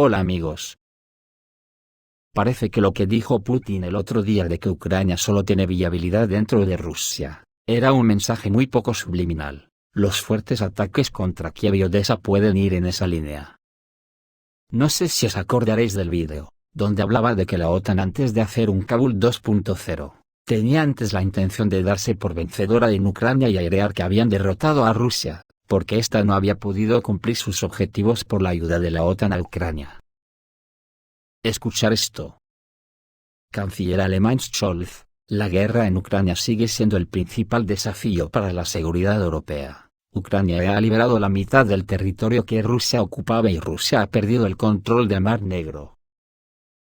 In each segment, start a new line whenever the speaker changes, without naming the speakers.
Hola amigos. Parece que lo que dijo Putin el otro día de que Ucrania solo tiene viabilidad dentro de Rusia, era un mensaje muy poco subliminal. Los fuertes ataques contra Kiev y Odessa pueden ir en esa línea. No sé si os acordaréis del vídeo, donde hablaba de que la OTAN antes de hacer un Kabul 2.0, tenía antes la intención de darse por vencedora en Ucrania y airear que habían derrotado a Rusia, porque ésta no había podido cumplir sus objetivos por la ayuda de la OTAN a Ucrania. Escuchar esto. Canciller alemán Scholz, la guerra en Ucrania sigue siendo el principal desafío para la seguridad europea. Ucrania ya ha liberado la mitad del territorio que Rusia ocupaba y Rusia ha perdido el control del Mar Negro.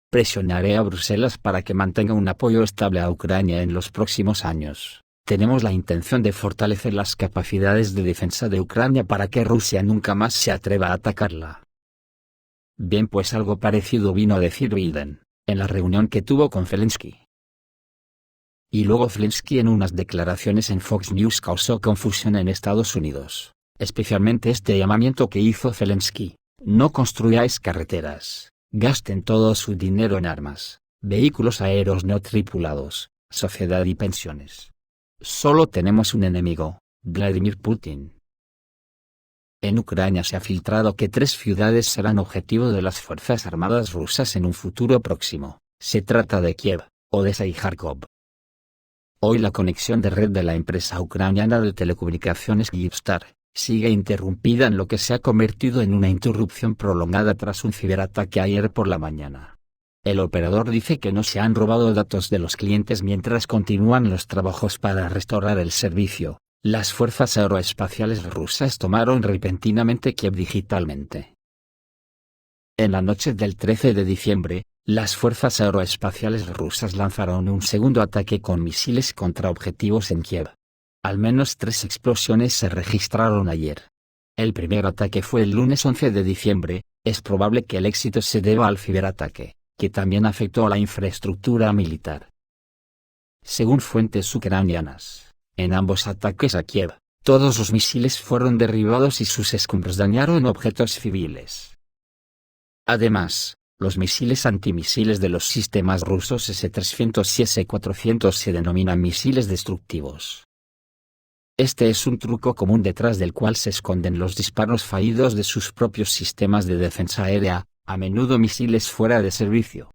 Presionaré a Bruselas para que mantenga un apoyo estable a Ucrania en los próximos años. Tenemos la intención de fortalecer las capacidades de defensa de Ucrania para que Rusia nunca más se atreva a atacarla. Bien, pues algo parecido vino a decir Biden, en la reunión que tuvo con Zelensky. Y luego Zelensky en unas declaraciones en Fox News causó confusión en Estados Unidos, especialmente este llamamiento que hizo Zelensky: no construyáis carreteras, gasten todo su dinero en armas, vehículos aéreos no tripulados, sociedad y pensiones. Solo tenemos un enemigo, Vladimir Putin. En Ucrania se ha filtrado que 3 ciudades serán objetivo de las fuerzas armadas rusas en un futuro próximo. Se trata de Kiev, Odessa y Kharkov. Hoy la conexión de red de la empresa ucraniana de telecomunicaciones Kyivstar sigue interrumpida, en lo que se ha convertido en una interrupción prolongada tras un ciberataque ayer por la mañana. El operador dice que no se han robado datos de los clientes mientras continúan los trabajos para restaurar el servicio. Las fuerzas aeroespaciales rusas tomaron repentinamente Kiev digitalmente. En la noche del 13 de diciembre, las fuerzas aeroespaciales rusas lanzaron un segundo ataque con misiles contra objetivos en Kiev. Al menos 3 explosiones se registraron ayer. El primer ataque fue el lunes 11 de diciembre, es probable que el éxito se deba al ciberataque, que también afectó a la infraestructura militar. Según fuentes ucranianas, en ambos ataques a Kiev, todos los misiles fueron derribados y sus escombros dañaron objetos civiles. Además, los misiles antimisiles de los sistemas rusos S-300 y S-400 se denominan misiles destructivos. Este es un truco común detrás del cual se esconden los disparos fallidos de sus propios sistemas de defensa aérea, a menudo misiles fuera de servicio.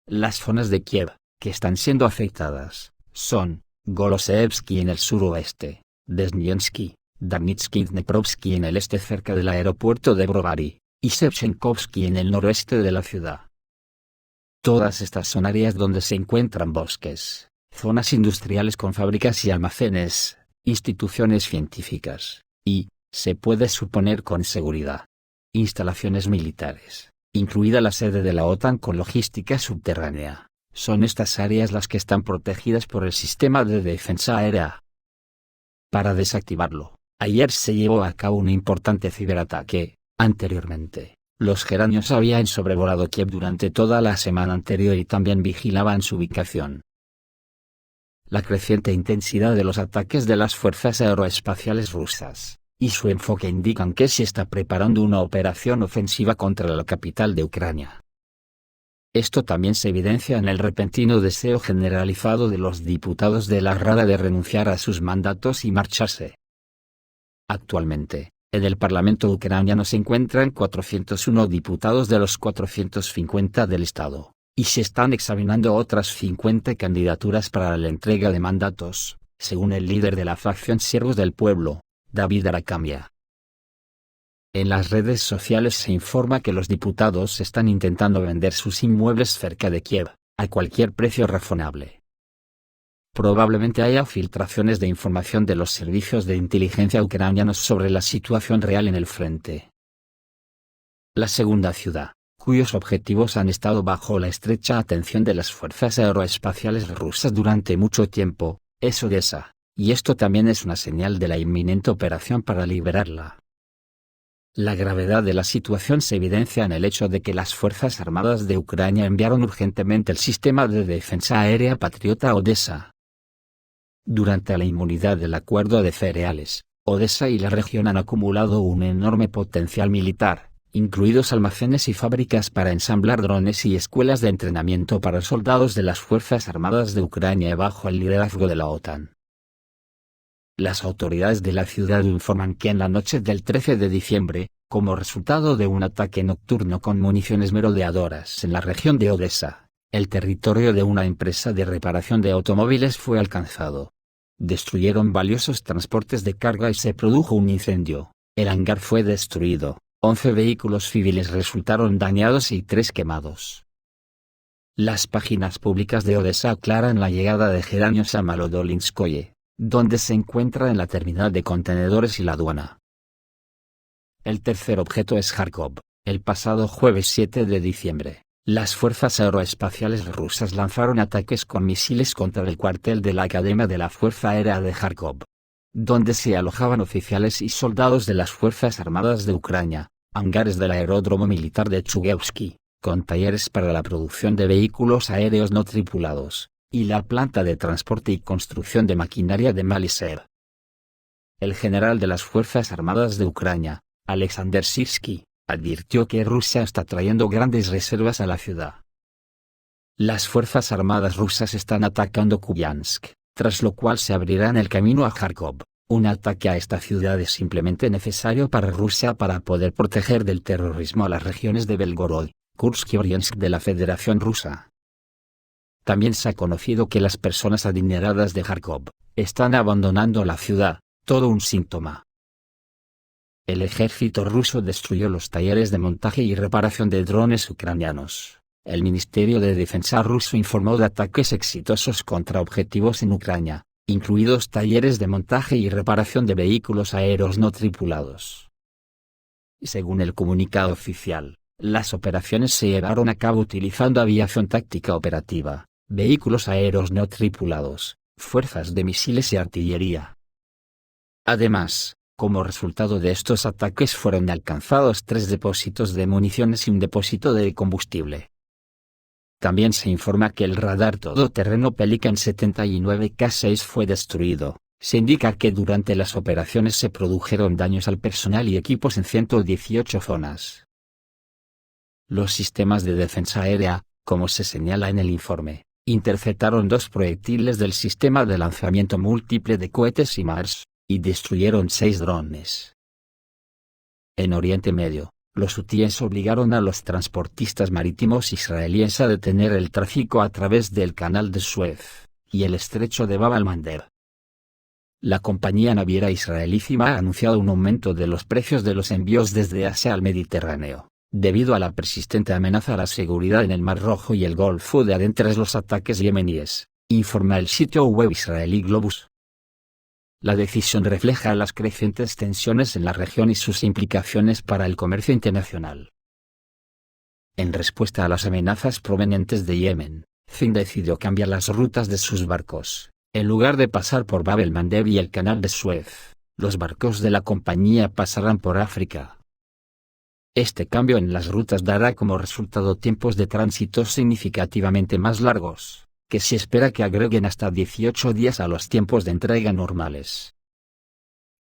Las zonas de Kiev, que están siendo afectadas, son Golosevsky en el suroeste, Desniensky, Darnitsky y Dneprovsky en el este cerca del aeropuerto de Brovary, y Shevchenkovsky en el noroeste de la ciudad. Todas estas son áreas donde se encuentran bosques, zonas industriales con fábricas y almacenes, instituciones científicas, y, se puede suponer con seguridad, instalaciones militares, incluida la sede de la OTAN con logística subterránea. Son estas áreas las que están protegidas por el sistema de defensa aérea. Para desactivarlo, ayer se llevó a cabo un importante ciberataque. Anteriormente, los geranios habían sobrevolado Kiev durante toda la semana anterior y también vigilaban su ubicación. La creciente intensidad de los ataques de las fuerzas aeroespaciales rusas, y su enfoque indican que se está preparando una operación ofensiva contra la capital de Ucrania. Esto también se evidencia en el repentino deseo generalizado de los diputados de la Rada de renunciar a sus mandatos y marcharse. Actualmente, en el Parlamento ucraniano se encuentran 401 diputados de los 450 del Estado, y se están examinando otras 50 candidaturas para la entrega de mandatos, según el líder de la facción Siervos del Pueblo, David Arakamia. En las redes sociales se informa que los diputados están intentando vender sus inmuebles cerca de Kiev, a cualquier precio razonable. Probablemente haya filtraciones de información de los servicios de inteligencia ucranianos sobre la situación real en el frente. La segunda ciudad, cuyos objetivos han estado bajo la estrecha atención de las fuerzas aeroespaciales rusas durante mucho tiempo, es Odessa, y esto también es una señal de la inminente operación para liberarla. La gravedad de la situación se evidencia en el hecho de que las Fuerzas Armadas de Ucrania enviaron urgentemente el sistema de defensa aérea Patriota a Odessa. Durante la inmunidad del acuerdo de cereales, Odessa y la región han acumulado un enorme potencial militar, incluidos almacenes y fábricas para ensamblar drones y escuelas de entrenamiento para soldados de las Fuerzas Armadas de Ucrania bajo el liderazgo de la OTAN. Las autoridades de la ciudad informan que en la noche del 13 de diciembre, como resultado de un ataque nocturno con municiones merodeadoras en la región de Odessa, el territorio de una empresa de reparación de automóviles fue alcanzado. Destruyeron valiosos transportes de carga y se produjo un incendio. El hangar fue destruido, 11 vehículos civiles resultaron dañados y 3 quemados. Las páginas públicas de Odessa aclaran la llegada de Geranio Samolodolinskoye, donde se encuentra en la terminal de contenedores y la aduana. El tercer objeto es Kharkov. El pasado jueves 7 de diciembre, las fuerzas aeroespaciales rusas lanzaron ataques con misiles contra el cuartel de la Academia de la Fuerza Aérea de Kharkov, donde se alojaban oficiales y soldados de las Fuerzas Armadas de Ucrania, hangares del aeródromo militar de Chugevsky, con talleres para la producción de vehículos aéreos no tripulados, y la planta de transporte y construcción de maquinaria de Malisev. El general de las Fuerzas Armadas de Ucrania, Alexander Sirsky, advirtió que Rusia está trayendo grandes reservas a la ciudad. Las Fuerzas Armadas rusas están atacando Kupiansk, tras lo cual se abrirán el camino a Kharkov. Un ataque a esta ciudad es simplemente necesario para Rusia para poder proteger del terrorismo a las regiones de Belgorod, Kursk y Oriensk de la Federación Rusa. También se ha conocido que las personas adineradas de Kharkov están abandonando la ciudad, todo un síntoma. El ejército ruso destruyó los talleres de montaje y reparación de drones ucranianos. El Ministerio de Defensa ruso informó de ataques exitosos contra objetivos en Ucrania, incluidos talleres de montaje y reparación de vehículos aéreos no tripulados. Según el comunicado oficial, las operaciones se llevaron a cabo utilizando aviación táctica operativa, vehículos aéreos no tripulados, fuerzas de misiles y artillería. Además, como resultado de estos ataques fueron alcanzados 3 depósitos de municiones y un depósito de combustible. También se informa que el radar todoterreno Pelican 79K6 fue destruido. Se indica que durante las operaciones se produjeron daños al personal y equipos en 118 zonas. Los sistemas de defensa aérea, como se señala en el informe, interceptaron 2 proyectiles del sistema de lanzamiento múltiple de cohetes HIMARS, y destruyeron 6 drones. En Oriente Medio, los hutíes obligaron a los transportistas marítimos israelíes a detener el tráfico a través del canal de Suez y el estrecho de Bab al-Mandeb. La compañía naviera israelí CIMA ha anunciado un aumento de los precios de los envíos desde Asia al Mediterráneo, debido a la persistente amenaza a la seguridad en el Mar Rojo y el Golfo de Adén tras los ataques yemeníes, informa el sitio web israelí Globus. La decisión refleja las crecientes tensiones en la región y sus implicaciones para el comercio internacional. En respuesta a las amenazas provenientes de Yemen, Zim decidió cambiar las rutas de sus barcos. En lugar de pasar por Bab el-Mandeb y el canal de Suez, los barcos de la compañía pasarán por África. Este cambio en las rutas dará como resultado tiempos de tránsito significativamente más largos, que se espera que agreguen hasta 18 días a los tiempos de entrega normales.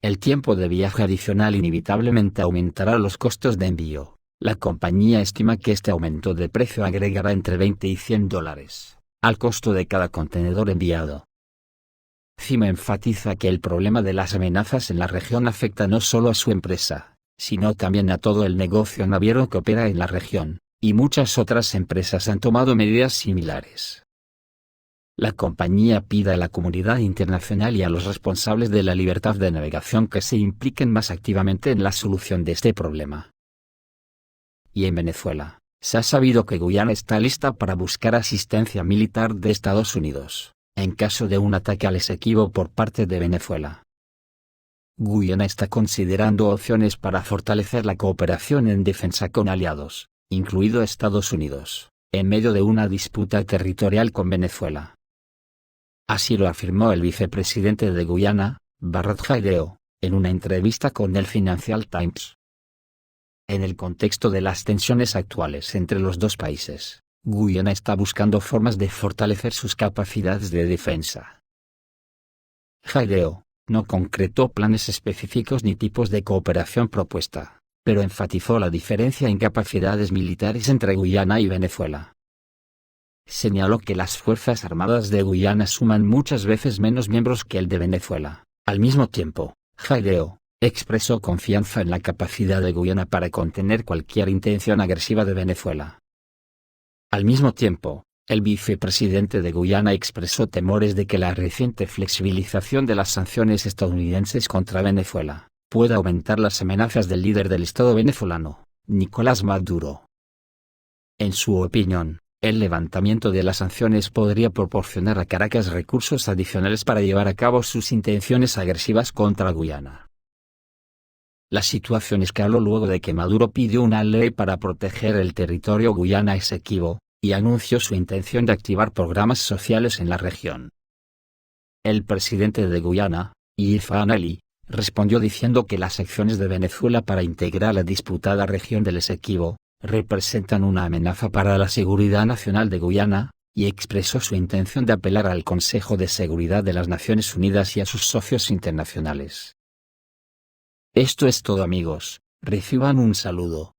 El tiempo de viaje adicional inevitablemente aumentará los costos de envío. La compañía estima que este aumento de precio agregará entre $20 y $100 al costo de cada contenedor enviado. CIMA enfatiza que el problema de las amenazas en la región afecta no solo a su empresa, sino también a todo el negocio naviero que opera en la región, y muchas otras empresas han tomado medidas similares. La compañía pide a la comunidad internacional y a los responsables de la libertad de navegación que se impliquen más activamente en la solución de este problema. Y en Venezuela, se ha sabido que Guyana está lista para buscar asistencia militar de Estados Unidos, en caso de un ataque al Esequibo por parte de Venezuela. Guyana está considerando opciones para fortalecer la cooperación en defensa con aliados, incluido Estados Unidos, en medio de una disputa territorial con Venezuela. Así lo afirmó el vicepresidente de Guyana, Barrat Jaideo, en una entrevista con el Financial Times. En el contexto de las tensiones actuales entre los dos países, Guyana está buscando formas de fortalecer sus capacidades de defensa. Jaideo no concretó planes específicos ni tipos de cooperación propuesta, pero enfatizó la diferencia en capacidades militares entre Guyana y Venezuela. Señaló que las Fuerzas Armadas de Guyana suman muchas veces menos miembros que el de Venezuela. Al mismo tiempo, Jaldeo expresó confianza en la capacidad de Guyana para contener cualquier intención agresiva de Venezuela. Al mismo tiempo, el vicepresidente de Guyana expresó temores de que la reciente flexibilización de las sanciones estadounidenses contra Venezuela pueda aumentar las amenazas del líder del Estado venezolano, Nicolás Maduro. En su opinión, el levantamiento de las sanciones podría proporcionar a Caracas recursos adicionales para llevar a cabo sus intenciones agresivas contra Guyana. La situación escaló luego de que Maduro pidió una ley para proteger el territorio Guyana Esequibo, y anunció su intención de activar programas sociales en la región. El presidente de Guyana, Ifán Ali, respondió diciendo que las acciones de Venezuela para integrar la disputada región del Esequibo representan una amenaza para la seguridad nacional de Guyana, y expresó su intención de apelar al Consejo de Seguridad de las Naciones Unidas y a sus socios internacionales. Esto es todo, amigos, reciban un saludo.